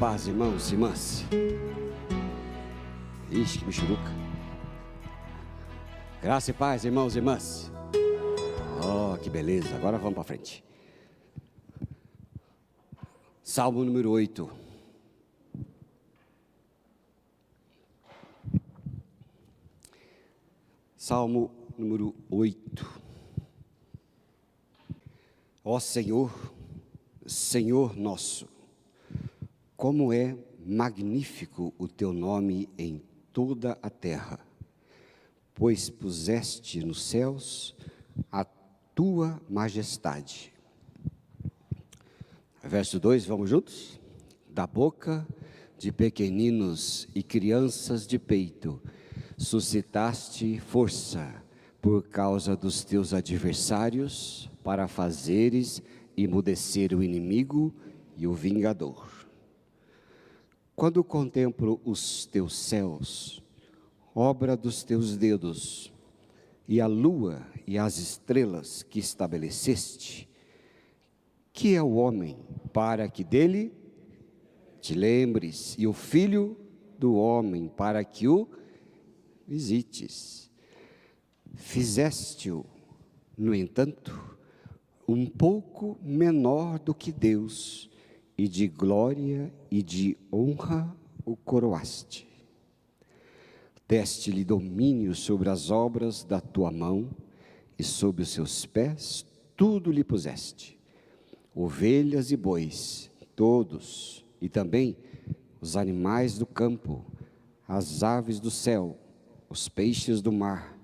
paz, irmãos e irmãs. Ixi, que michuruca. Graça e paz, irmãos e irmãs. Oh, que beleza. Agora vamos para frente. Salmo número 8. Salmo número 8. Ó Senhor, Senhor nosso, como é magnífico o teu nome em toda a terra, pois puseste nos céus a tua majestade. Verso 2, vamos juntos? Da boca de pequeninos e crianças de peito, suscitaste força por causa dos teus adversários, para fazeres emudecer o inimigo e o vingador. Quando contemplo os teus céus, obra dos teus dedos, e a lua e as estrelas que estabeleceste, que é o homem para que dele te lembres, e o filho do homem para que o visites. Fizeste-o, no entanto, um pouco menor do que Deus, e de glória e de honra o coroaste. Deste-lhe domínio sobre as obras da tua mão, e sob os seus pés tudo lhe puseste. Ovelhas e bois, todos, e também os animais do campo, as aves do céu, os peixes do mar,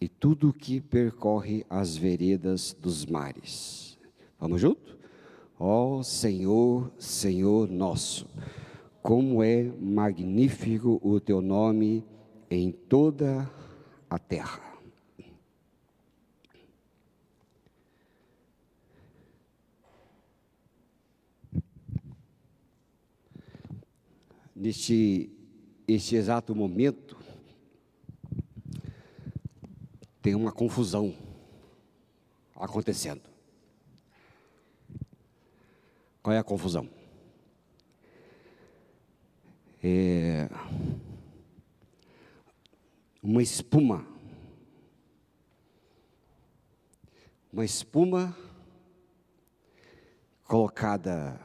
e tudo o que percorre as veredas dos mares. Vamos junto? Ó Senhor, Senhor nosso, como é magnífico o teu nome em toda a terra. Neste exato momento, tem uma confusão acontecendo. Qual é a confusão? Uma espuma colocada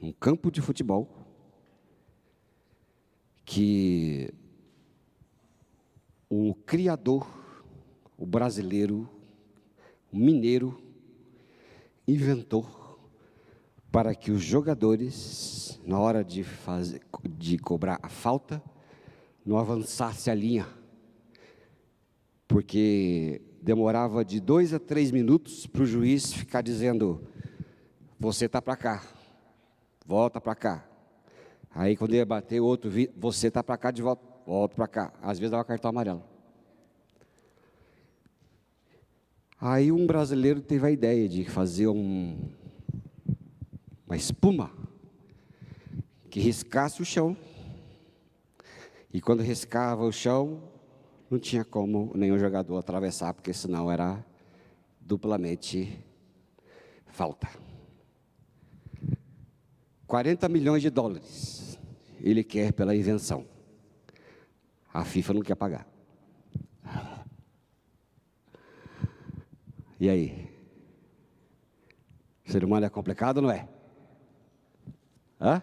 num campo de futebol, que o criador, o brasileiro, o mineiro, inventou para que os jogadores, na hora de cobrar a falta, não avançasse a linha, porque demorava de 2 a 3 minutos para o juiz ficar dizendo: você está para cá, volta para cá. Aí quando ia bater o outro, você está para cá de volta, volta para cá. Às vezes dava cartão amarelo. Aí um brasileiro teve a ideia de fazer uma espuma que riscasse o chão. E quando riscava o chão, não tinha como nenhum jogador atravessar, porque senão era duplamente falta. 40 milhões de dólares ele quer pela invenção. A FIFA não quer pagar. E aí? O ser humano é complicado ou não é? Hã?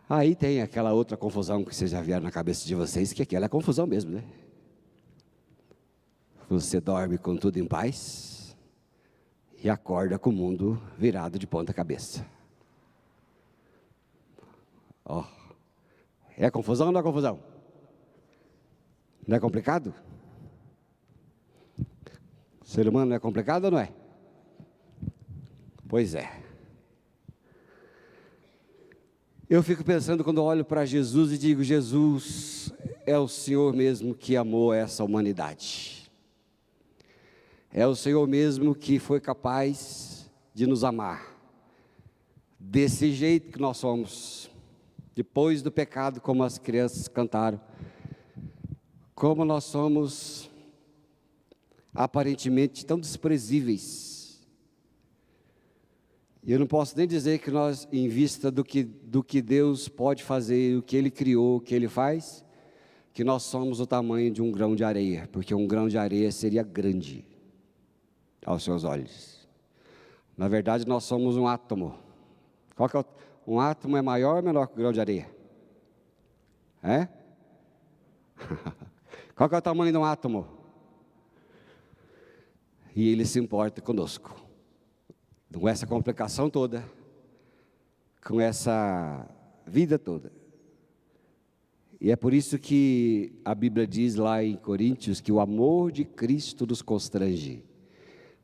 Aí tem aquela outra confusão que vocês já vieram na cabeça de vocês, que aquela é confusão mesmo, né? Você dorme com tudo em paz e acorda com o mundo virado de ponta cabeça. Ó, é confusão ou não é confusão? Não é complicado? O ser humano não é complicado ou não é? Pois é. Eu fico pensando quando olho para Jesus e digo: Jesus é o Senhor mesmo que amou essa humanidade. É o Senhor mesmo que foi capaz de nos amar. Desse jeito que nós somos. Depois do pecado, como as crianças cantaram. Como nós somos aparentemente tão desprezíveis. E eu não posso nem dizer que nós, em vista do que Deus pode fazer, o que Ele criou, o que Ele faz, que nós somos o tamanho de um grão de areia, porque um grão de areia seria grande aos seus olhos. Na verdade, nós somos um átomo. Qual que é um átomo é maior ou menor que o grão de areia? É? Qual que é o tamanho de um átomo? E Ele se importa conosco. Com essa complicação toda, com essa vida toda. E é por isso que a Bíblia diz lá em Coríntios que o amor de Cristo nos constrange,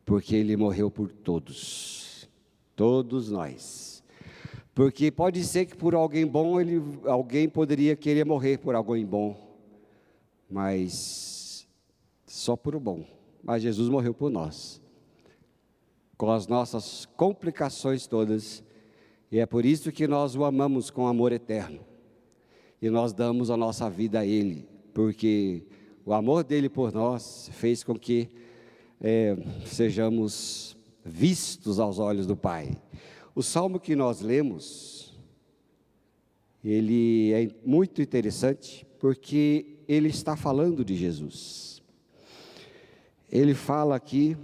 porque Ele morreu por todos, todos nós. Porque pode ser que por alguém bom, alguém poderia querer morrer por alguém bom, mas só por o bom. Mas Jesus morreu por nós, com as nossas complicações todas, e é por isso que nós o amamos com amor eterno, e nós damos a nossa vida a Ele, porque o amor dEle por nós fez com que sejamos vistos aos olhos do Pai. O salmo que nós lemos, ele é muito interessante, porque ele está falando de Jesus. Ele fala aqui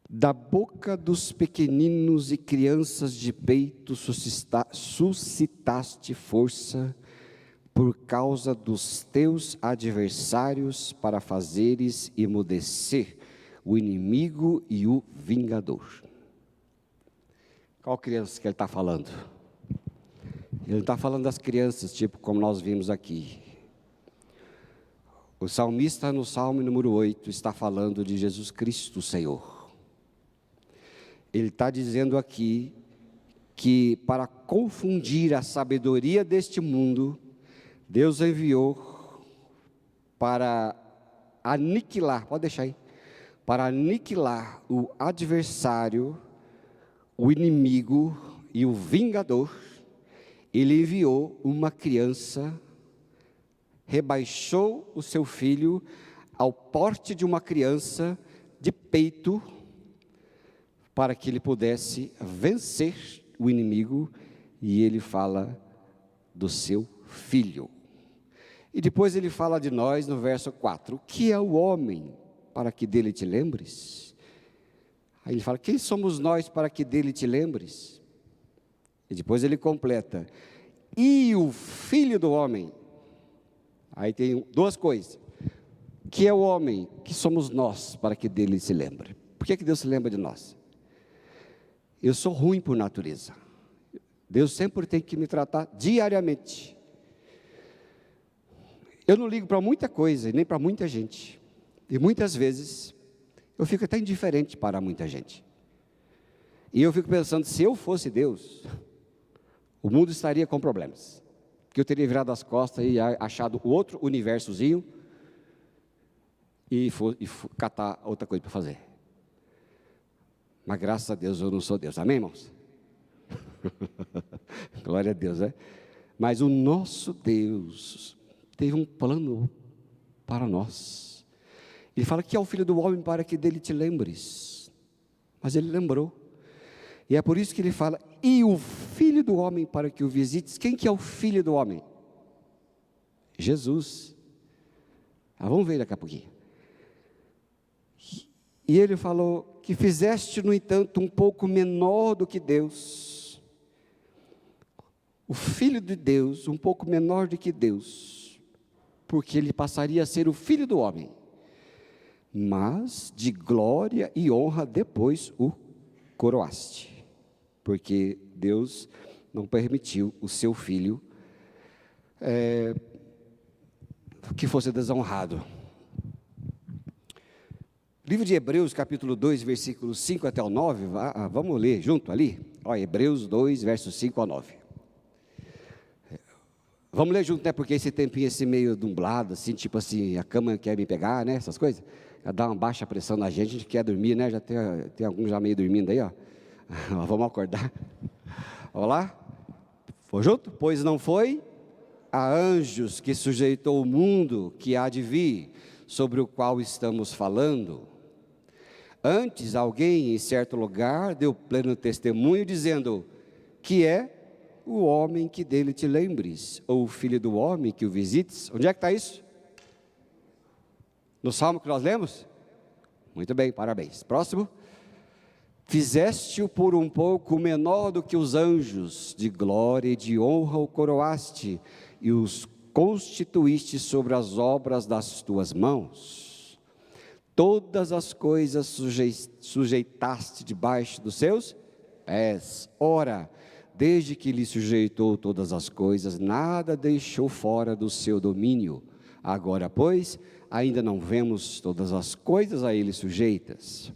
da boca dos pequeninos e crianças de peito suscitaste força por causa dos teus adversários para fazeres emudecer o inimigo e o vingador. Qual criança que ele está falando? Ele está falando das crianças, tipo como nós vimos aqui. O salmista, no Salmo número 8, está falando de Jesus Cristo, o Senhor. Ele está dizendo aqui que para confundir a sabedoria deste mundo, Deus enviou para aniquilar, pode deixar aí, para aniquilar o adversário, o inimigo e o vingador. Ele enviou uma criança, rebaixou o seu filho ao porte de uma criança de peito, para que ele pudesse vencer o inimigo, e ele fala do seu filho. E depois ele fala de nós no verso 4, o que é o homem para que dele te lembres? Aí ele fala, quem somos nós para que dele te lembres? E depois ele completa, e o filho do homem. Aí tem duas coisas, que é o homem, que somos nós para que dele se lembre. Por que Deus se lembra de nós? Eu sou ruim por natureza, Deus sempre tem que me tratar diariamente. Eu não ligo para muita coisa, nem para muita gente, e muitas vezes eu fico até indiferente para muita gente, e eu fico pensando, se eu fosse Deus, o mundo estaria com problemas, porque eu teria virado as costas e achado o outro universozinho, e catar outra coisa para fazer. Mas graças a Deus eu não sou Deus, amém, irmãos? Glória a Deus, né? Mas o nosso Deus teve um plano para nós. Ele fala que é o filho do homem para que dele te lembres, mas ele lembrou, e é por isso que ele fala, e o filho do homem para que o visites. Quem que é o filho do homem? Jesus. Vamos ver daqui a pouquinho. E ele falou que fizeste, no entanto, um pouco menor do que Deus. O Filho de Deus, um pouco menor do que Deus, porque ele passaria a ser o Filho do homem, mas de glória e honra depois o coroaste, porque Deus não permitiu o seu Filho que fosse desonrado. Livro de Hebreus, capítulo 2, versículos 5 até o 9, vamos ler junto ali? Hebreus 2, versos 5 a 9. Vamos ler junto, né? Porque esse tempinho, esse meio nublado, assim, tipo assim, a cama quer me pegar, né? Essas coisas. Dá uma baixa pressão na gente, a gente quer dormir, né? Já tem alguns já meio dormindo aí, ó. Vamos acordar. Vamos lá? Foi junto? Pois não foi a anjos que sujeitou o mundo que há de vir, sobre o qual estamos falando? Antes, alguém em certo lugar deu pleno testemunho, dizendo: que é o homem que dele te lembres, ou o filho do homem que o visites. Onde é que está isso? No salmo que nós lemos? Muito bem, parabéns. Próximo. Fizeste-o por um pouco menor do que os anjos, de glória e de honra o coroaste, e os constituíste sobre as obras das tuas mãos. Todas as coisas sujeitaste debaixo dos seus pés. Ora, desde que lhe sujeitou todas as coisas, nada deixou fora do seu domínio. Agora, pois, ainda não vemos todas as coisas a ele sujeitas.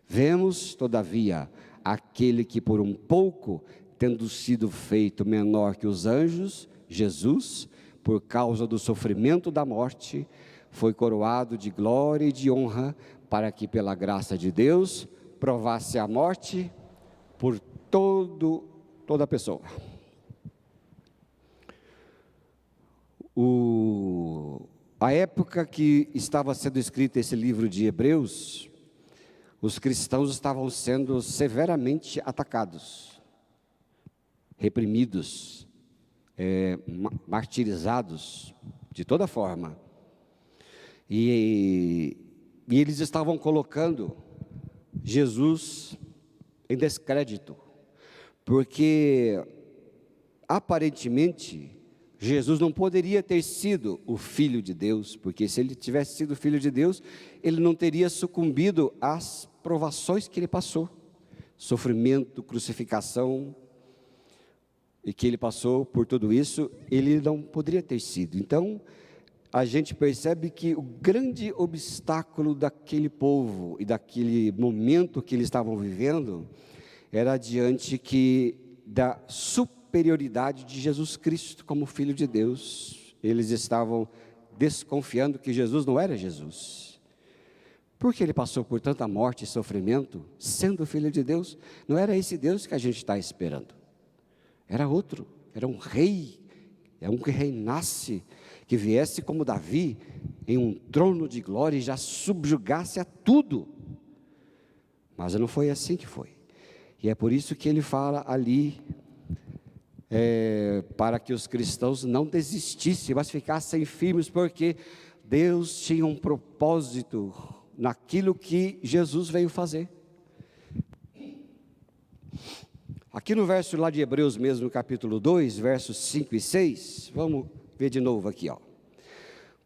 Vemos, todavia, aquele que por um pouco, tendo sido feito menor que os anjos, Jesus, por causa do sofrimento da morte, foi coroado de glória e de honra, para que pela graça de Deus provasse a morte por toda pessoa. A época que estava sendo escrito esse livro de Hebreus, os cristãos estavam sendo severamente atacados, reprimidos, martirizados de toda forma. E eles estavam colocando Jesus em descrédito, porque aparentemente Jesus não poderia ter sido o Filho de Deus, porque se ele tivesse sido Filho de Deus, ele não teria sucumbido às provações que ele passou, sofrimento, crucificação, e que ele passou por tudo isso, ele não poderia ter sido. Então, a gente percebe que o grande obstáculo daquele povo e daquele momento que eles estavam vivendo, era diante da superioridade de Jesus Cristo como Filho de Deus. Eles estavam desconfiando que Jesus não era Jesus. Porque ele passou por tanta morte e sofrimento, sendo Filho de Deus? Não era esse Deus que a gente está esperando. Era outro, era um rei, é um que reinasse, que viesse como Davi, em um trono de glória e já subjugasse a tudo. Mas não foi assim que foi. E é por isso que ele fala ali, para que os cristãos não desistissem, mas ficassem firmes, porque Deus tinha um propósito naquilo que Jesus veio fazer. Aqui no verso lá de Hebreus mesmo, capítulo 2, versos 5 e 6, vamos ver de novo aqui, ó.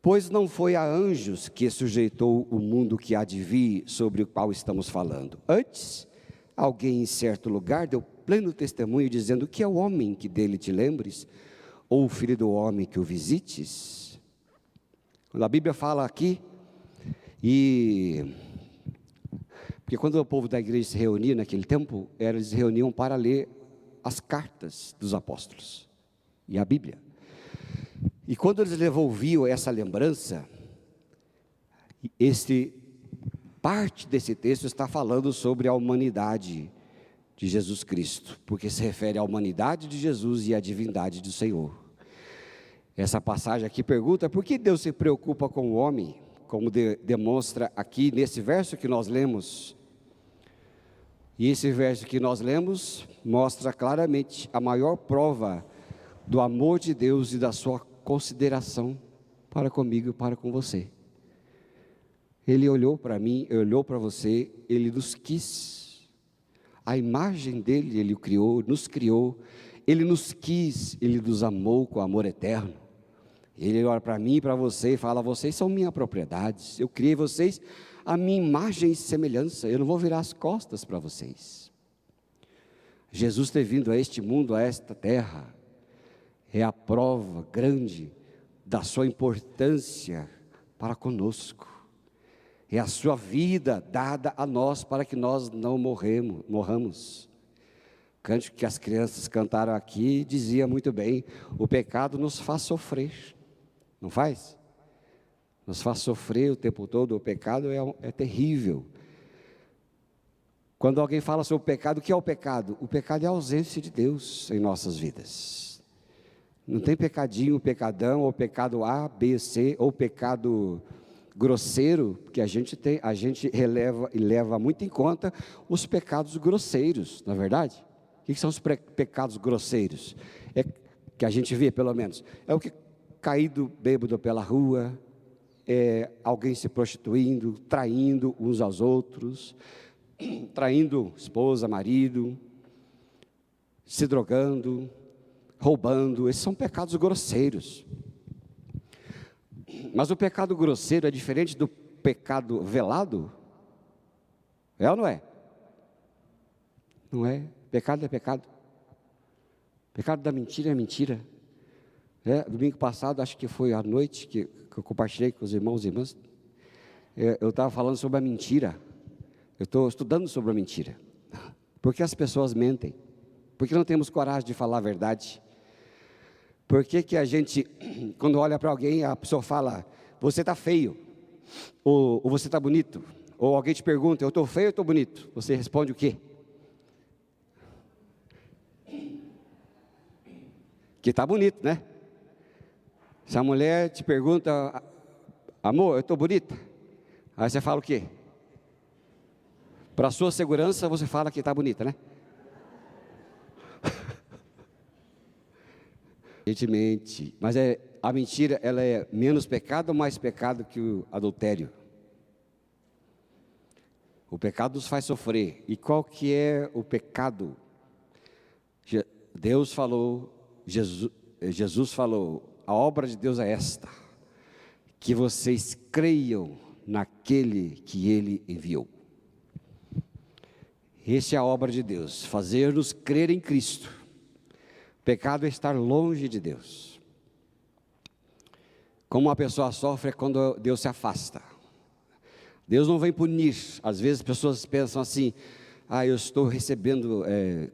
Pois não foi a anjos que sujeitou o mundo que há de vir, sobre o qual estamos falando. Antes, alguém em certo lugar deu pleno testemunho, dizendo: que é o homem que dele te lembres, ou o filho do homem que o visites. Quando a Bíblia fala aqui, porque quando o povo da igreja se reunia naquele tempo, eles se reuniam para ler as cartas dos apóstolos e a Bíblia. E quando eles ouviam essa lembrança, parte desse texto está falando sobre a humanidade de Jesus Cristo, porque se refere à humanidade de Jesus e à divindade do Senhor. Essa passagem aqui pergunta: por que Deus se preocupa com o homem? Como demonstra aqui nesse verso que nós lemos. E esse verso que nós lemos mostra claramente a maior prova do amor de Deus e da sua consideração para comigo e para com você. Ele olhou para mim, olhou para você, Ele nos quis. A imagem dele, Ele o criou, nos criou. Ele nos quis, Ele nos amou com amor eterno. Ele olha para mim e para você e fala: vocês são minha propriedade, eu criei vocês a minha imagem e semelhança, eu não vou virar as costas para vocês. Jesus ter vindo a este mundo, a esta terra, é a prova grande da sua importância para conosco. É a sua vida dada a nós para que nós não morramos. O cântico que as crianças cantaram aqui dizia muito bem: o pecado nos faz sofrer. Não faz? Nos faz sofrer o tempo todo. O pecado é terrível. Quando alguém fala sobre o pecado, o que é o pecado? O pecado é a ausência de Deus em nossas vidas. Não tem pecadinho, pecadão, ou pecado A, B, C, ou pecado grosseiro, porque a gente leva muito em conta os pecados grosseiros, não é verdade? O que são os pecados grosseiros? É que a gente vê, pelo menos, é o que caído bêbado pela rua, é alguém se prostituindo, traindo uns aos outros, traindo esposa, marido, se drogando, roubando. Esses são pecados grosseiros. Mas o pecado grosseiro é diferente do pecado velado? É ou não é? Não é? Pecado é pecado. Pecado da mentira é mentira. Domingo passado, acho que foi à noite que eu compartilhei com os irmãos e irmãs. Eu estava falando sobre a mentira. Eu estou estudando sobre a mentira. Por que as pessoas mentem? Por que não temos coragem de falar a verdade? Por que a gente, quando olha para alguém, a pessoa fala, você está feio, ou você está bonito, ou alguém te pergunta, eu estou feio ou estou bonito? Você responde o quê? Que está bonito, né? Se a mulher te pergunta, amor, eu estou bonita? Aí você fala o quê? Para a sua segurança, você fala que está bonita, né? A gente mente, mas a mentira, ela é menos pecado ou mais pecado que o adultério? O pecado nos faz sofrer. E qual que é o pecado? Deus falou, Jesus falou, a obra de Deus é esta, que vocês creiam naquele que Ele enviou. Essa é a obra de Deus, fazer-nos crer em Cristo. Pecado é estar longe de Deus. Como uma pessoa sofre quando Deus se afasta. Deus não vem punir. Às vezes as pessoas pensam assim, eu estou recebendo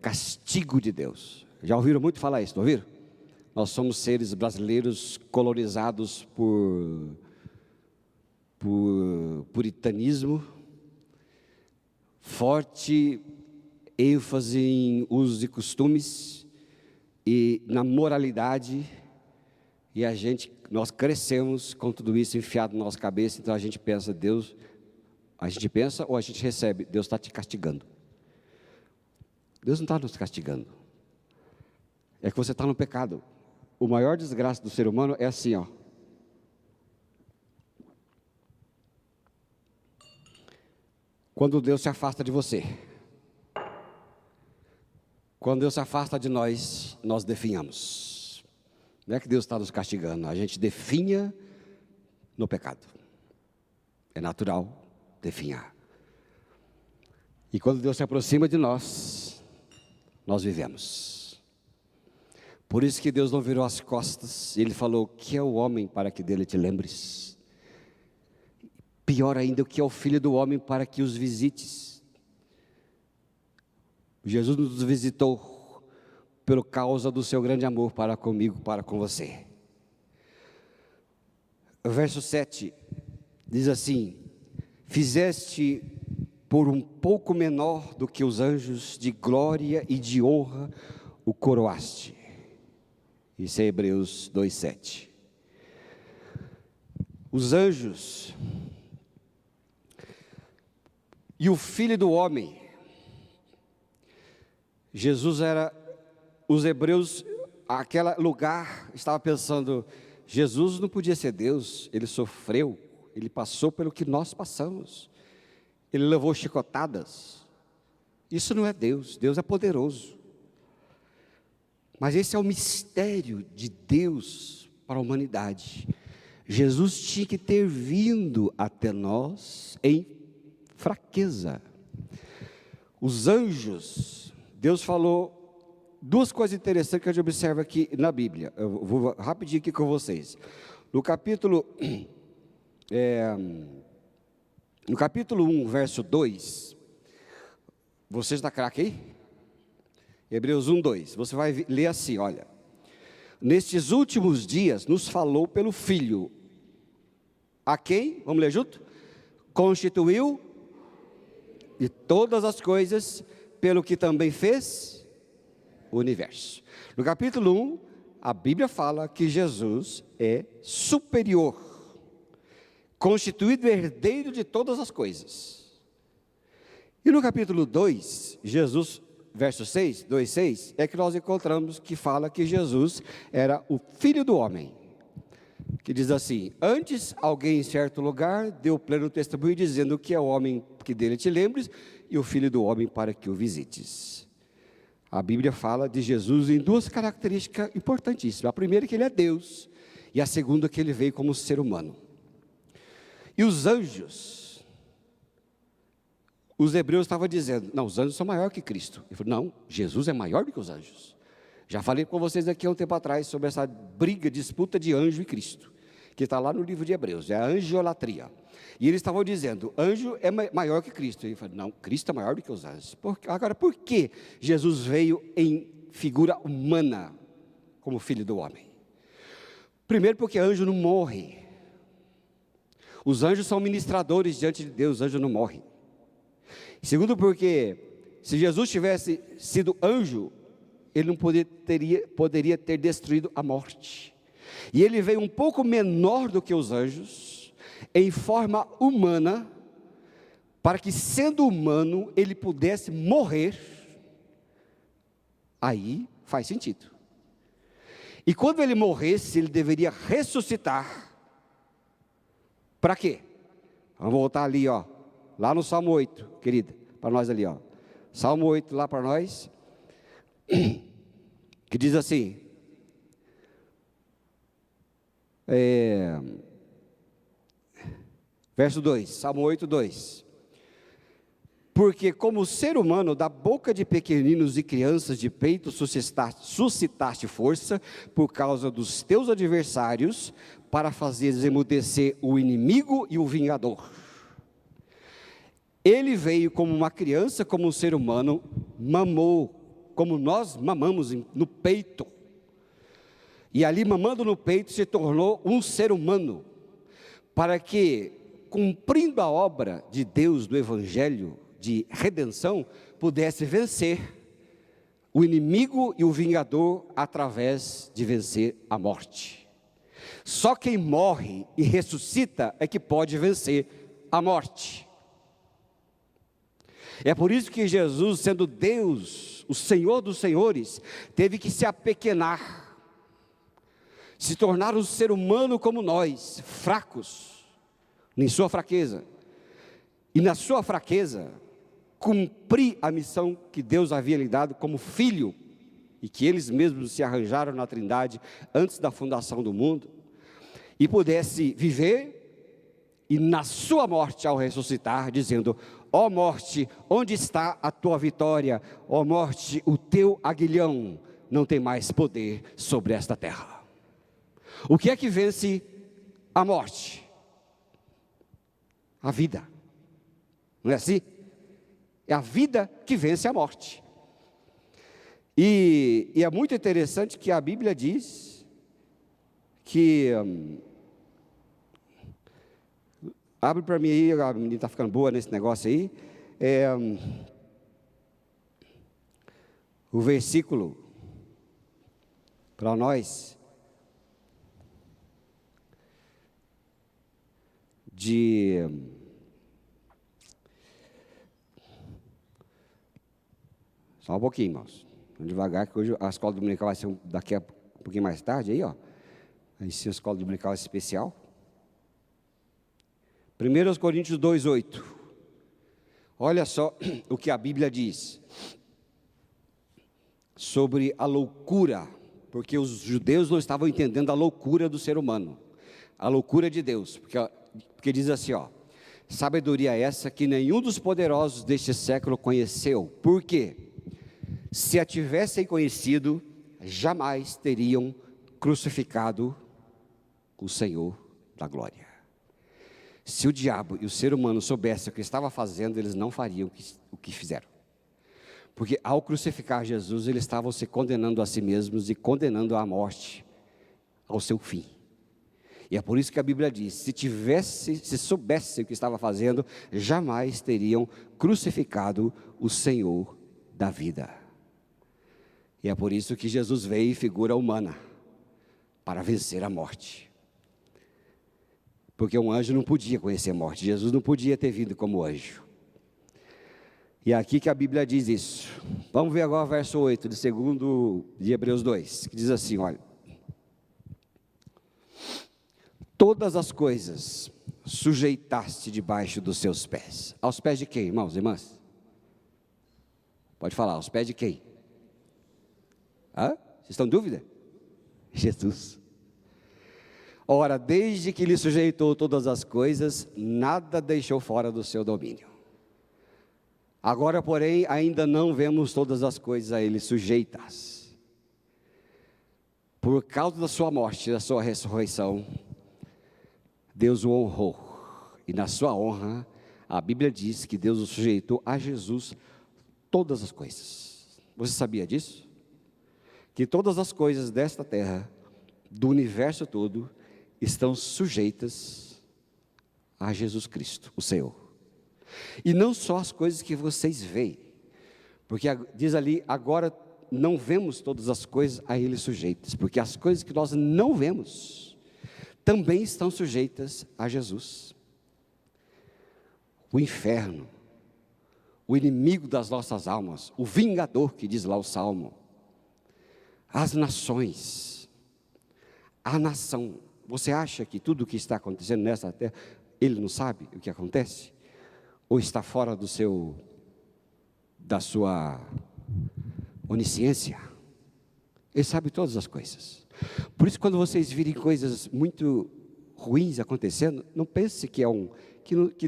castigo de Deus. Já ouviram muito falar isso, não ouviram? Nós somos seres brasileiros colonizados por puritanismo, forte ênfase em usos e costumes, e na moralidade, e nós crescemos com tudo isso enfiado na nossa cabeça. Então a gente pensa, ou a gente recebe, Deus está te castigando. Deus não está nos castigando, é que você está no pecado. O maior desgraça do ser humano é assim, quando Deus se afasta de você. Quando Deus se afasta de nós, nós definhamos. Não é que Deus está nos castigando, a gente definha no pecado. É natural definhar. E quando Deus se aproxima de nós, nós vivemos. Por isso que Deus não virou as costas, Ele falou, que é o homem para que dele te lembres? Pior ainda, o que é o filho do homem para que os visites? Jesus nos visitou por causa do seu grande amor para comigo, para com você. O verso 7 diz assim, fizeste por um pouco menor do que os anjos, de glória e de honra o coroaste. Isso é Hebreus 2:7. Os anjos e o Filho do Homem, Jesus os hebreus, aquele lugar, estava pensando, Jesus não podia ser Deus, Ele sofreu, Ele passou pelo que nós passamos, Ele levou chicotadas, isso não é Deus, Deus é poderoso. Mas esse é o mistério de Deus para a humanidade. Jesus tinha que ter vindo até nós em fraqueza. Os anjos, Deus falou duas coisas interessantes que a gente observa aqui na Bíblia. Eu vou rapidinho aqui com vocês. No capítulo 1, verso 2, você está craque aí? Hebreus 1, 2, você vai ler assim, olha. Nestes últimos dias nos falou pelo Filho, a quem, vamos ler junto? Constituiu de todas as coisas, pelo que também fez o universo. No capítulo 1, a Bíblia fala que Jesus é superior, constituído herdeiro de todas as coisas. E no capítulo 2, Jesus, verso 6, 2:6, é que nós encontramos que fala que Jesus era o Filho do homem. Que diz assim: antes alguém em certo lugar deu pleno testemunho dizendo que é o homem que dele te lembres e o Filho do homem para que o visites. A Bíblia fala de Jesus em duas características importantíssimas. A primeira é que ele é Deus, e a segunda é que ele veio como ser humano. E os anjos, os hebreus estavam dizendo, não, os anjos são maiores que Cristo. Ele falou, não, Jesus é maior do que os anjos. Já falei com vocês aqui há um tempo atrás sobre essa briga, disputa de anjo e Cristo, que está lá no livro de Hebreus, é a angiolatria. E eles estavam dizendo, anjo é maior que Cristo. Ele falou, não, Cristo é maior do que os anjos. Agora, por que Jesus veio em figura humana, como filho do homem? Primeiro, porque anjo não morre. Os anjos são ministradores diante de Deus, anjo não morre. Segundo, porque se Jesus tivesse sido anjo, ele não poderia ter destruído a morte. E ele veio um pouco menor do que os anjos, em forma humana, para que, sendo humano, ele pudesse morrer. Aí faz sentido. E quando ele morresse, ele deveria ressuscitar. Para quê? Vamos voltar ali, ó, lá no Salmo 8, querida, para nós ali, ó. Salmo 8 lá para nós, que diz assim, verso 2, Salmo 8, 2. Porque como ser humano, da boca de pequeninos e crianças de peito suscitaste força por causa dos teus adversários, para fazeres emudecer o inimigo e o vingador. Ele veio como uma criança, como um ser humano, mamou, como nós mamamos no peito. E ali mamando no peito se tornou um ser humano, para que, cumprindo a obra de Deus do Evangelho, de redenção, pudesse vencer o inimigo e o vingador através de vencer a morte. Só quem morre e ressuscita é que pode vencer a morte. É por isso que Jesus, sendo Deus, o Senhor dos senhores, teve que se apequenar, se tornar um ser humano como nós, fracos, em sua fraqueza. E na sua fraqueza, cumprir a missão que Deus havia lhe dado como filho, e que eles mesmos se arranjaram na Trindade antes da fundação do mundo, e pudesse viver, e na sua morte ao ressuscitar, dizendo, ó morte, onde está a tua vitória? Ó morte, o teu aguilhão não tem mais poder sobre esta terra. O que é que vence a morte? A vida. Não é assim? É a vida que vence a morte. E é muito interessante que a Bíblia diz que... abre para mim aí, a menina está ficando boa nesse negócio aí. O versículo para nós de... Só um pouquinho, irmãos. Vamos devagar, que hoje a escola dominical vai ser daqui a um pouquinho mais tarde, aí, ó. Aí sim, a escola dominical especial. 1 Coríntios 2:8. Olha só o que a Bíblia diz sobre a loucura, porque os judeus não estavam entendendo a loucura do ser humano, a loucura de Deus, porque diz assim, ó, sabedoria essa que nenhum dos poderosos deste século conheceu. Por quê? Se a tivessem conhecido, jamais teriam crucificado o Senhor da glória. Se o diabo e o ser humano soubessem o que estava fazendo, eles não fariam o que fizeram. Porque ao crucificar Jesus, eles estavam se condenando a si mesmos e condenando a morte ao seu fim. E é por isso que a Bíblia diz, se soubessem o que estava fazendo, jamais teriam crucificado o Senhor da vida. E é por isso que Jesus veio em figura humana, para vencer a morte. Porque um anjo não podia conhecer a morte. Jesus não podia ter vindo como anjo. E é aqui que a Bíblia diz isso. Vamos ver agora o verso 8 do segundo de Hebreus 2, que diz assim, olha. Todas as coisas sujeitaste debaixo dos seus pés. Aos pés de quem, irmãos e irmãs? Pode falar, aos pés de quem? Vocês estão em dúvida? Jesus. Ora, desde que lhe sujeitou todas as coisas, nada deixou fora do seu domínio. Agora, porém, ainda não vemos todas as coisas a ele sujeitas. Por causa da sua morte e da sua ressurreição, Deus o honrou. E na sua honra, a Bíblia diz que Deus o sujeitou a Jesus todas as coisas. Você sabia disso? Que todas as coisas desta terra, do universo todo, estão sujeitas a Jesus Cristo, o Senhor. E não só as coisas que vocês veem, porque diz ali, agora não vemos todas as coisas a Ele sujeitas, porque as coisas que nós não vemos, também estão sujeitas a Jesus. O inferno, o inimigo das nossas almas, o vingador que diz lá o Salmo, as nações, a nação. Você acha que tudo o que está acontecendo nessa terra, ele não sabe o que acontece? Ou está fora da sua onisciência? Ele sabe todas as coisas. Por isso, quando vocês virem coisas muito ruins acontecendo, não pense que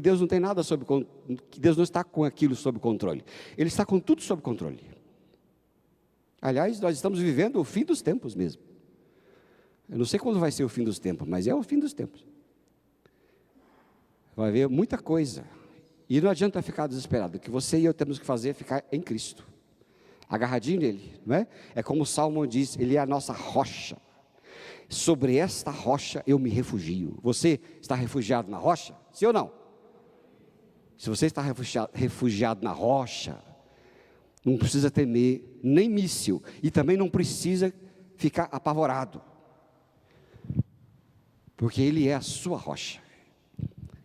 Deus não tem nada que Deus não está com aquilo sob controle. Ele está com tudo sob controle. Aliás, nós estamos vivendo o fim dos tempos mesmo. Eu não sei quando vai ser o fim dos tempos, mas é o fim dos tempos. Vai haver muita coisa. E não adianta ficar desesperado. O que você e eu temos que fazer é ficar em Cristo, agarradinho nele, não é? É como o Salmo diz, ele é a nossa rocha. Sobre esta rocha eu me refugio. Você está refugiado na rocha? Sim ou não? Se você está refugiado na rocha, não precisa temer nem míssil, e também não precisa ficar apavorado, porque Ele é a sua rocha,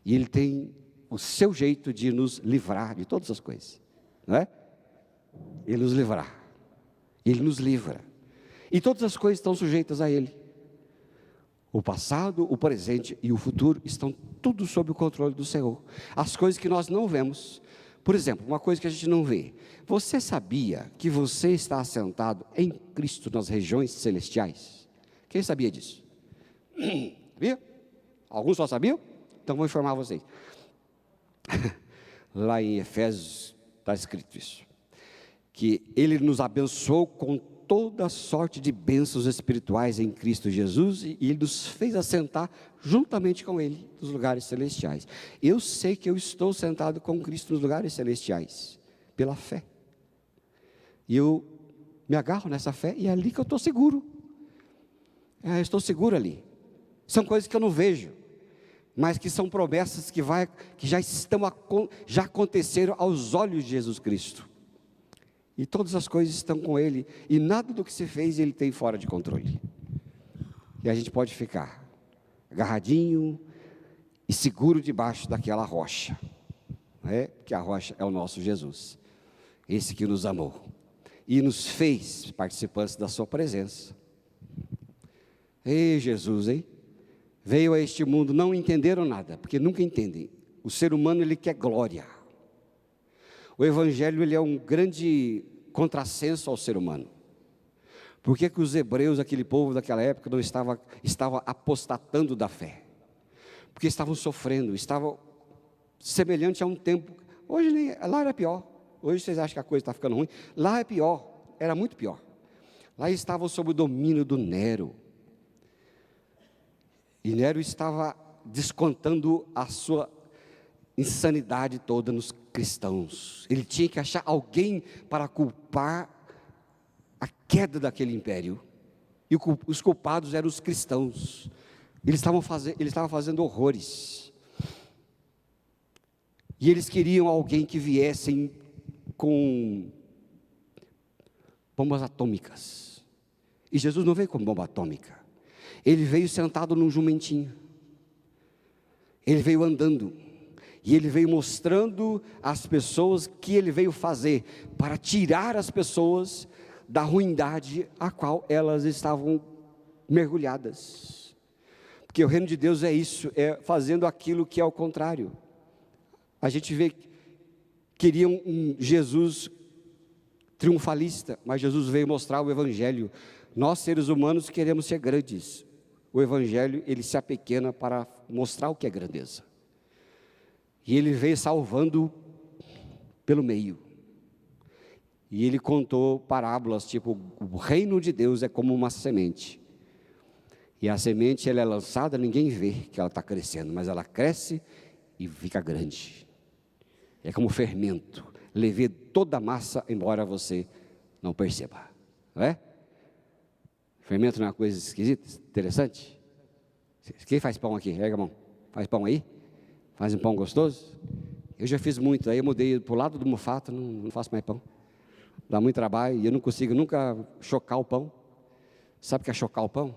e Ele tem o seu jeito de nos livrar de todas as coisas, não é? Ele nos livrar, Ele nos livra, e todas as coisas estão sujeitas a Ele. O passado, o presente e o futuro estão tudo sob o controle do Senhor. As coisas que nós não vemos, por exemplo, uma coisa que a gente não vê. Você sabia que você está assentado em Cristo nas regiões celestiais? Quem sabia disso? Sabia? Alguns só sabiam? Então vou informar vocês. Lá em Efésios está escrito isso, que Ele nos abençoou com toda sorte de bênçãos espirituais em Cristo Jesus, e Ele nos fez assentar juntamente com Ele nos lugares celestiais. Eu sei que eu estou sentado com Cristo nos lugares celestiais, pela fé, e eu me agarro nessa fé, e é ali que eu estou seguro. Eu estou seguro ali. São coisas que eu não vejo, mas que são promessas que já aconteceram aos olhos de Jesus Cristo. E todas as coisas estão com Ele, e nada do que se fez Ele tem fora de controle. E a gente pode ficar agarradinho e seguro debaixo daquela rocha, que a rocha é o nosso Jesus, esse que nos amou e nos fez participantes da sua presença. Ei, Jesus, hein? Veio a este mundo, não entenderam nada, porque nunca entendem. O ser humano, ele quer glória. O Evangelho, ele é um grande contrassenso ao ser humano. Por que os hebreus, aquele povo daquela época, não estava apostatando da fé? Porque estavam sofrendo, estavam semelhante a um tempo. Hoje lá era pior. Hoje vocês acham que a coisa está ficando ruim? Lá é pior, era muito pior. Lá estavam sob o domínio do Nero. E Nero estava descontando a sua insanidade toda nos cristãos. Ele tinha que achar alguém para culpar a queda daquele império, e os culpados eram os cristãos. Ele estava fazendo horrores, e eles queriam alguém que viessem com bombas atômicas, e Jesus não veio com bomba atômica. Ele veio sentado num jumentinho. Ele veio andando, e ele veio mostrando às pessoas o que ele veio fazer, para tirar as pessoas da ruindade a qual elas estavam mergulhadas. Porque o reino de Deus é isso, é fazendo aquilo que é o contrário. A gente vê, queriam um Jesus triunfalista, mas Jesus veio mostrar o Evangelho. Nós, seres humanos, queremos ser grandes. O Evangelho, ele se apequena para mostrar o que é grandeza. E ele veio salvando pelo meio. E ele contou parábolas, tipo, o reino de Deus é como uma semente. E a semente, ela é lançada, ninguém vê que ela está crescendo, mas ela cresce e fica grande. É como fermento, levê toda a massa, embora você não perceba, não é? Fermento não é uma coisa esquisita, interessante? Quem faz pão aqui? Pega a mão. Faz pão aí? Faz um pão gostoso? Eu já fiz muito, aí eu mudei para o lado do mufato, não faço mais pão. Dá muito trabalho e eu não consigo nunca chocar o pão. Sabe o que é chocar o pão?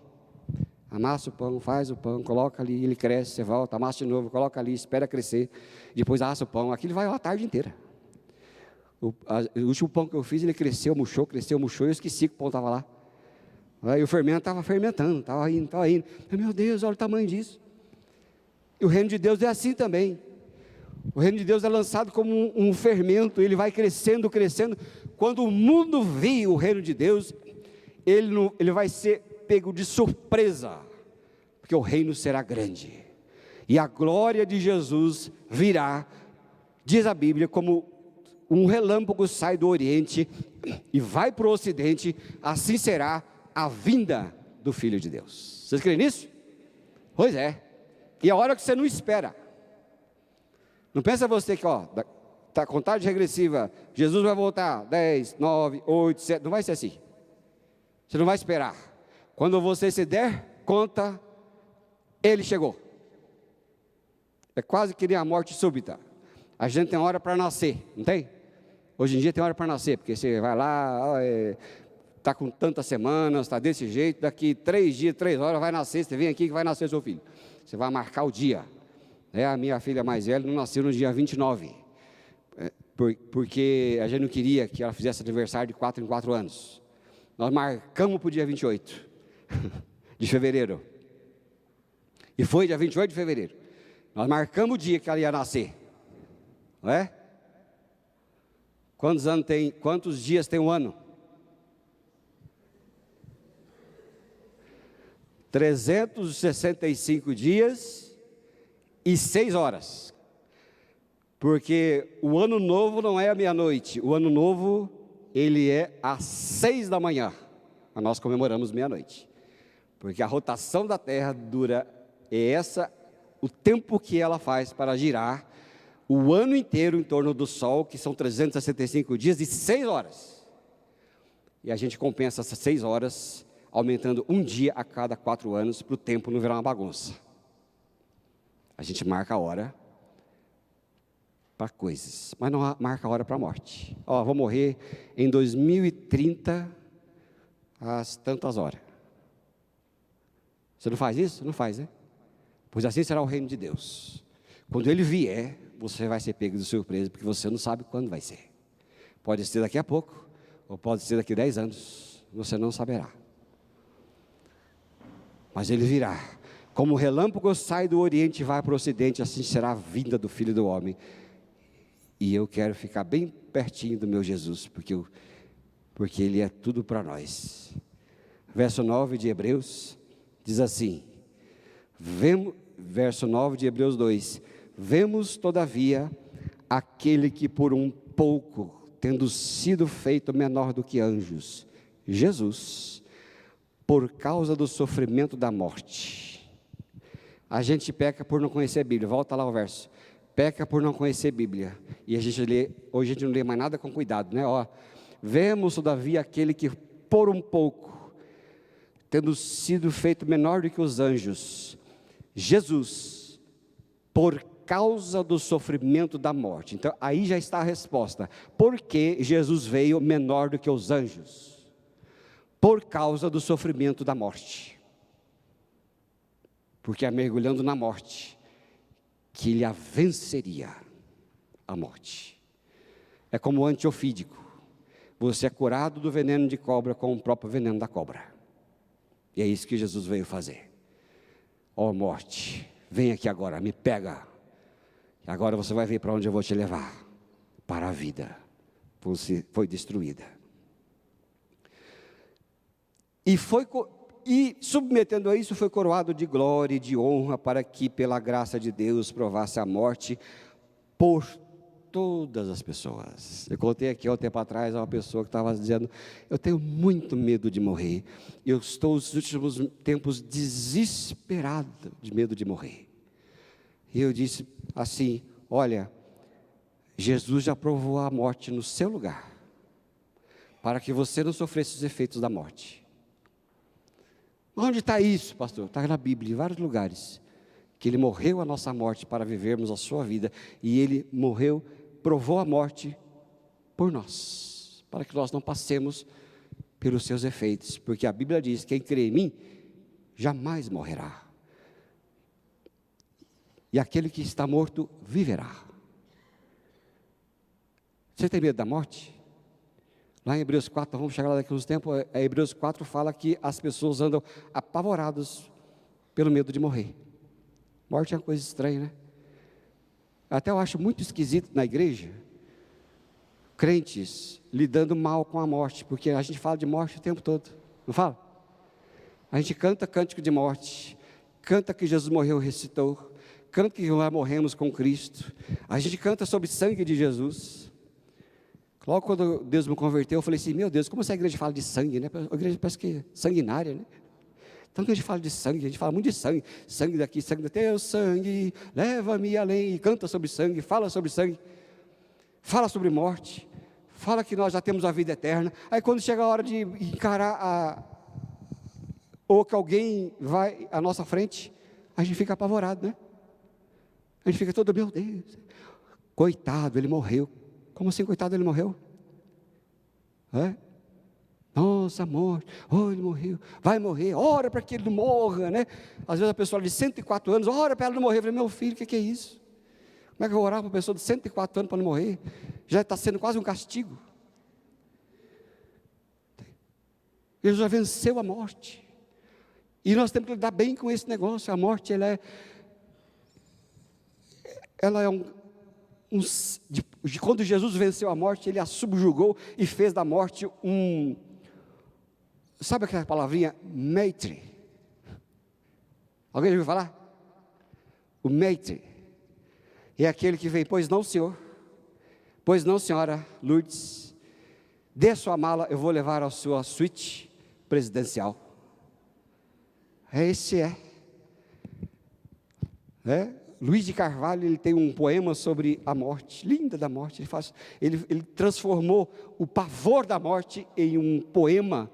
Amassa o pão, faz o pão, coloca ali, ele cresce, você volta, amassa de novo, coloca ali, espera crescer, depois assa o pão, aquilo vai a tarde inteira. O último pão que eu fiz, ele cresceu, murchou, eu esqueci que o pão estava lá. Aí o fermento estava fermentando, estava indo. Meu Deus, olha o tamanho disso. E o reino de Deus é assim também. O reino de Deus é lançado como um fermento, ele vai crescendo. Quando o mundo vir o reino de Deus, ele vai ser pego de surpresa, porque o reino será grande, e a glória de Jesus virá, diz a Bíblia, como um relâmpago sai do Oriente e vai para o Ocidente, assim será a vinda do Filho de Deus. Vocês creem nisso? Pois é, e a hora que você não espera. Não pensa você que, está contagem regressiva, Jesus vai voltar, 10, 9, 8, 7, não vai ser assim, você não vai esperar. Quando você se der conta, ele chegou. É quase que nem a morte súbita. A gente tem hora para nascer, não tem? Hoje em dia tem hora para nascer, porque você vai lá, está com tantas semanas, está desse jeito, daqui 3 dias, 3 horas vai nascer, você vem aqui que vai nascer seu filho. Você vai marcar o dia. A minha filha mais velha não nasceu no dia 29, porque a gente não queria que ela fizesse aniversário de 4 em 4 anos. Nós marcamos para o dia 28 de fevereiro, e foi dia 28 de fevereiro, nós marcamos o dia que ela ia nascer, não é? Quantos dias tem um ano? 365 dias e 6 horas, porque o ano novo não é à meia-noite, o ano novo, ele é às 6 da manhã, mas nós comemoramos meia-noite, porque a rotação da Terra dura, o tempo que ela faz para girar o ano inteiro em torno do Sol, que são 365 dias e 6 horas, e a gente compensa essas 6 horas, aumentando um dia a cada 4 anos, para o tempo não virar uma bagunça. A gente marca a hora para coisas, mas não marca a hora para a morte. Vou morrer em 2030, às tantas horas. Você não faz isso? Não faz, né? Pois assim será o reino de Deus. Quando ele vier, você vai ser pego de surpresa, porque você não sabe quando vai ser. Pode ser daqui a pouco, ou pode ser daqui a 10 anos, você não saberá. Mas ele virá. Como o relâmpago sai do Oriente e vai para o Ocidente, assim será a vinda do Filho do Homem. E eu quero ficar bem pertinho do meu Jesus, porque ele é tudo para nós. Verso 9 de Hebreus diz assim, verso 9 de Hebreus 2, vemos todavia aquele que por um pouco, tendo sido feito menor do que anjos, Jesus, por causa do sofrimento da morte. A gente peca por não conhecer a Bíblia, volta lá o verso, peca por não conhecer a Bíblia, e hoje a gente não lê mais nada com cuidado, né? Vemos todavia aquele que por um pouco, tendo sido feito menor do que os anjos, Jesus, por causa do sofrimento da morte. Então aí já está a resposta, por que Jesus veio menor do que os anjos? Por causa do sofrimento da morte, porque é mergulhando na morte que ele a venceria, a morte. É como o antiofídico. Você é curado do veneno de cobra com o próprio veneno da cobra. E é isso que Jesus veio fazer. Ó morte, vem aqui agora, me pega. Agora você vai ver para onde eu vou te levar. Para a vida. Você foi destruída. E submetendo a isso, foi coroado de glória e de honra, para que, pela graça de Deus, provasse a morte por todas as pessoas. Eu contei aqui há um tempo atrás a uma pessoa que estava dizendo: eu tenho muito medo de morrer. Eu estou nos últimos tempos desesperado de medo de morrer. E eu disse assim: olha, Jesus já provou a morte no seu lugar, para que você não sofresse os efeitos da morte. Onde está isso, pastor? Está na Bíblia, em vários lugares, que ele morreu a nossa morte para vivermos a sua vida, e ele morreu, provou a morte por nós, para que nós não passemos pelos seus efeitos, porque a Bíblia diz: quem crê em mim, jamais morrerá, e aquele que está morto, viverá. Você tem medo da morte? Lá em Hebreus 4, vamos chegar lá daqui a uns tempos, Hebreus 4 fala que as pessoas andam apavoradas pelo medo de morrer. Morte é uma coisa estranha, né? Até eu acho muito esquisito na igreja, crentes lidando mal com a morte, porque a gente fala de morte o tempo todo, não fala? A gente canta cântico de morte, canta que Jesus morreu e ressuscitou, canta que nós morremos com Cristo, a gente canta sobre o sangue de Jesus. Logo quando Deus me converteu, eu falei assim: meu Deus, como essa igreja fala de sangue, né? A igreja parece que é sanguinária, né? Então que a gente fala de sangue, a gente fala muito de sangue, sangue daqui, sangue do teu sangue, leva-me além, e canta sobre sangue, fala fala sobre morte, fala que nós já temos a vida eterna. Aí quando chega a hora de encarar ou que alguém vai à nossa frente, a gente fica apavorado, né? A gente fica todo: meu Deus, coitado, ele morreu. Como assim, coitado, ele morreu? Nossa, morte, ele morreu, vai morrer, ora para que ele não morra, né? Às vezes a pessoa de 104 anos, ora para ela não morrer. Eu falei: meu filho, o que é isso? Como é que eu vou orar para uma pessoa de 104 anos para não morrer? Já está sendo quase um castigo. Ele já venceu a morte, e nós temos que lidar bem com esse negócio. A morte, ela é quando Jesus venceu a morte, ele a subjugou e fez da morte sabe aquela palavrinha, meitre? Alguém já ouviu falar? O meitre é aquele que veio: pois não, senhor, pois não, senhora Lourdes, dê a sua mala, eu vou levar a sua suíte presidencial. Esse Luiz de Carvalho, ele tem um poema sobre a morte, linda da morte. Ele transformou o pavor da morte em um poema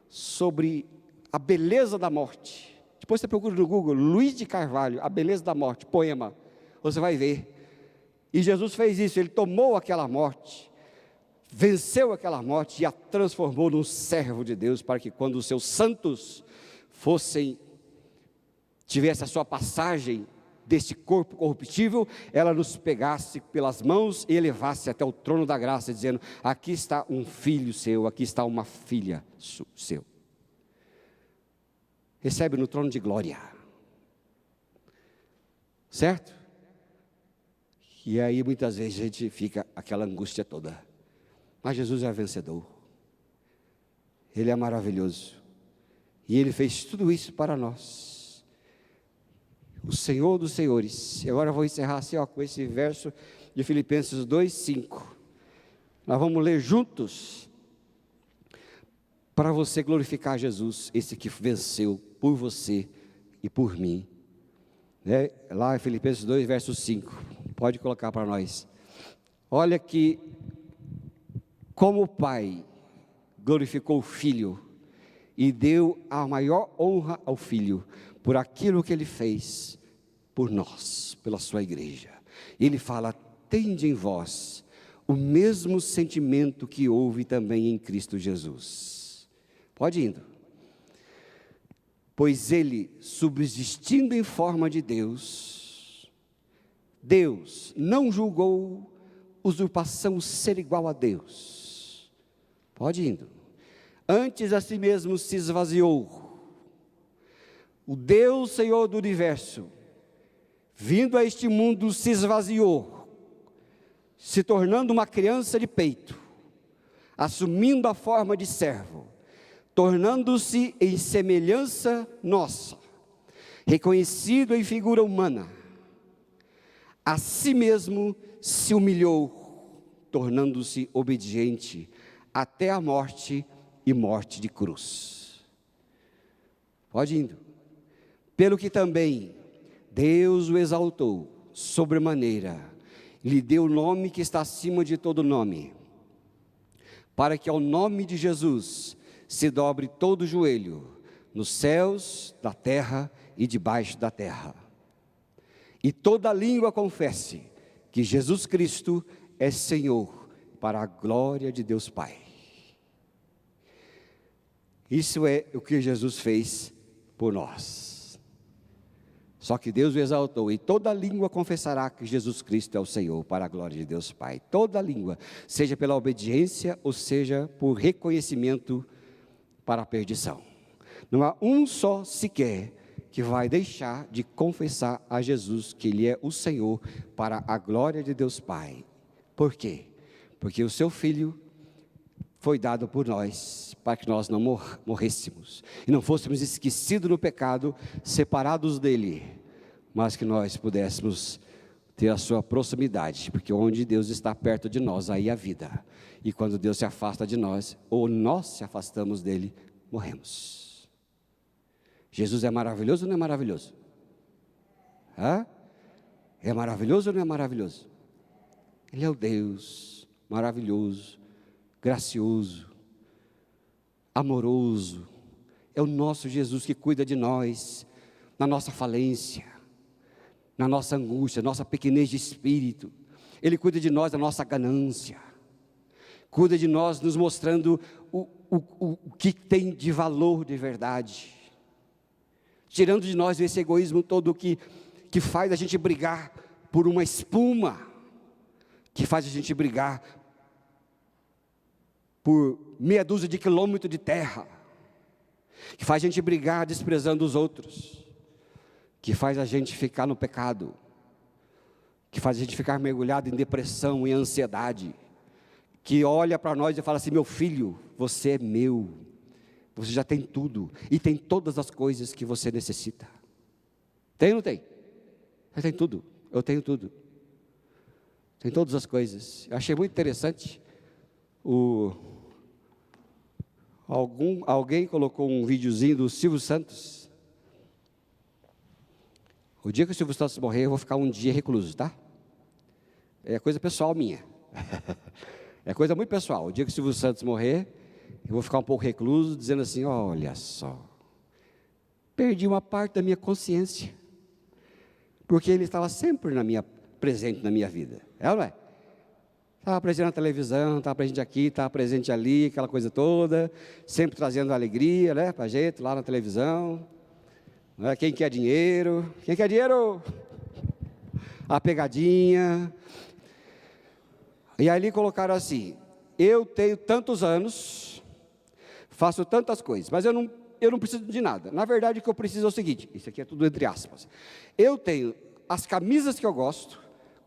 sobre a beleza da morte. Depois você procura no Google, Luiz de Carvalho, a beleza da morte, poema, você vai ver. E Jesus fez isso, ele tomou aquela morte, venceu aquela morte e a transformou num servo de Deus, para que quando os seus santos tivesse a sua passagem deste corpo corruptível, ela nos pegasse pelas mãos e elevasse até o trono da graça, dizendo: aqui está um filho seu, aqui está uma filha seu. Recebe no trono de glória, certo? E aí muitas vezes a gente fica aquela angústia toda, mas Jesus é vencedor, Ele é maravilhoso, e Ele fez tudo isso para nós. O Senhor dos senhores. E agora eu vou encerrar assim, com esse verso de Filipenses 2:5. Nós vamos ler juntos, para você glorificar Jesus, esse que venceu por você e por mim. Lá em Filipenses 2, verso 5. Pode colocar para nós. Olha que, como o Pai glorificou o Filho e deu a maior honra ao Filho, por aquilo que Ele fez por nós, pela sua igreja. Ele fala: tende em vós o mesmo sentimento que houve também em Cristo Jesus. Pode indo. Pois Ele, subsistindo em forma de Deus, Deus não julgou usurpação ser igual a Deus. Pode indo. Antes a si mesmo se esvaziou. O Deus Senhor do universo, vindo a este mundo, se esvaziou, se tornando uma criança de peito, assumindo a forma de servo, tornando-se em semelhança nossa, reconhecido em figura humana, a si mesmo se humilhou, tornando-se obediente até a morte e morte de cruz. Pode indo. Pelo que também Deus o exaltou sobremaneira, lhe deu o nome que está acima de todo nome, para que ao nome de Jesus se dobre todo o joelho, nos céus, na terra e debaixo da terra, e toda língua confesse que Jesus Cristo é Senhor, para a glória de Deus Pai. Isso é o que Jesus fez por nós. Só que Deus o exaltou, e toda língua confessará que Jesus Cristo é o Senhor, para a glória de Deus Pai. Toda língua, seja pela obediência, ou seja por reconhecimento para a perdição. Não há um só sequer que vai deixar de confessar a Jesus que Ele é o Senhor, para a glória de Deus Pai. Por quê? Porque o seu Filho foi dado por nós, para que nós não morrêssemos, e não fôssemos esquecidos no pecado, separados dEle, mas que nós pudéssemos ter a sua proximidade, porque onde Deus está perto de nós, aí há vida, e quando Deus se afasta de nós, ou nós se afastamos dEle, morremos. Jesus é maravilhoso ou não é maravilhoso? É maravilhoso ou não é maravilhoso? Ele é o Deus maravilhoso, gracioso, amoroso. É o nosso Jesus que cuida de nós, na nossa falência, na nossa angústia, nossa pequenez de espírito. Ele cuida de nós da nossa ganância, cuida de nós nos mostrando o que tem de valor de verdade, tirando de nós esse egoísmo todo que faz a gente brigar por uma espuma, que faz a gente brigar por meia dúzia de quilômetros de terra, que faz a gente brigar desprezando os outros, que faz a gente ficar no pecado, que faz a gente ficar mergulhado em depressão e ansiedade, que olha para nós e fala assim: meu filho, você é meu, você já tem tudo, e tem todas as coisas que você necessita. Tem ou não tem? Você tem tudo, eu tenho tudo, tem todas as coisas. Eu achei muito interessante, alguém colocou um videozinho do Silvio Santos. O dia que o Silvio Santos morrer, eu vou ficar um dia recluso, tá? É coisa pessoal minha. É coisa muito pessoal. O dia que o Silvio Santos morrer, eu vou ficar um pouco recluso, dizendo assim: olha só, perdi uma parte da minha consciência, porque ele estava sempre presente na minha vida. É ou não é? Estava presente na televisão, estava presente aqui, estava presente ali, aquela coisa toda, sempre trazendo alegria, né, para a gente, lá na televisão. Não é? Quem quer dinheiro? Quem quer dinheiro? A pegadinha. E ali colocaram assim: eu tenho tantos anos, faço tantas coisas, mas eu não preciso de nada. Na verdade, o que eu preciso é o seguinte, isso aqui é tudo entre aspas: eu tenho as camisas que eu gosto,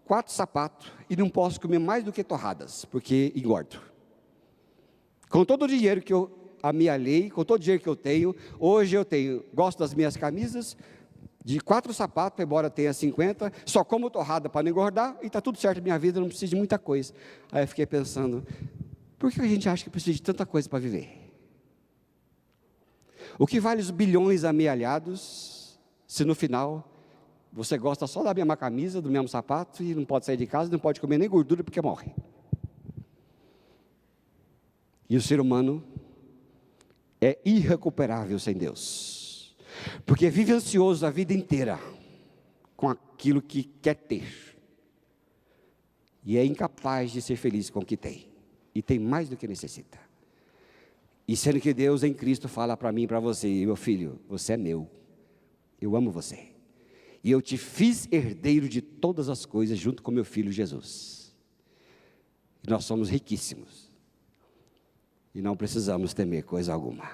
4 sapatos, e não posso comer mais do que torradas, porque engordo. Com todo o dinheiro que eu amealhei, com todo o dinheiro que eu tenho, hoje gosto das minhas camisas, de 4 sapatos, embora tenha 50, só como torrada para não engordar, e está tudo certo na minha vida, não preciso de muita coisa. Aí eu fiquei pensando, por que a gente acha que precisa de tanta coisa para viver? O que vale os bilhões amealhados, se no final você gosta só da mesma camisa, do mesmo sapato, e não pode sair de casa, não pode comer nem gordura porque morre? E o ser humano é irrecuperável sem Deus, porque vive ansioso a vida inteira com aquilo que quer ter, e é incapaz de ser feliz com o que tem, e tem mais do que necessita. E sendo que Deus em Cristo fala para mim e para você: meu filho, você é meu, eu amo você, e eu te fiz herdeiro de todas as coisas junto com meu filho Jesus. E nós somos riquíssimos. E não precisamos temer coisa alguma.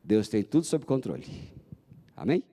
Deus tem tudo sob controle. Amém?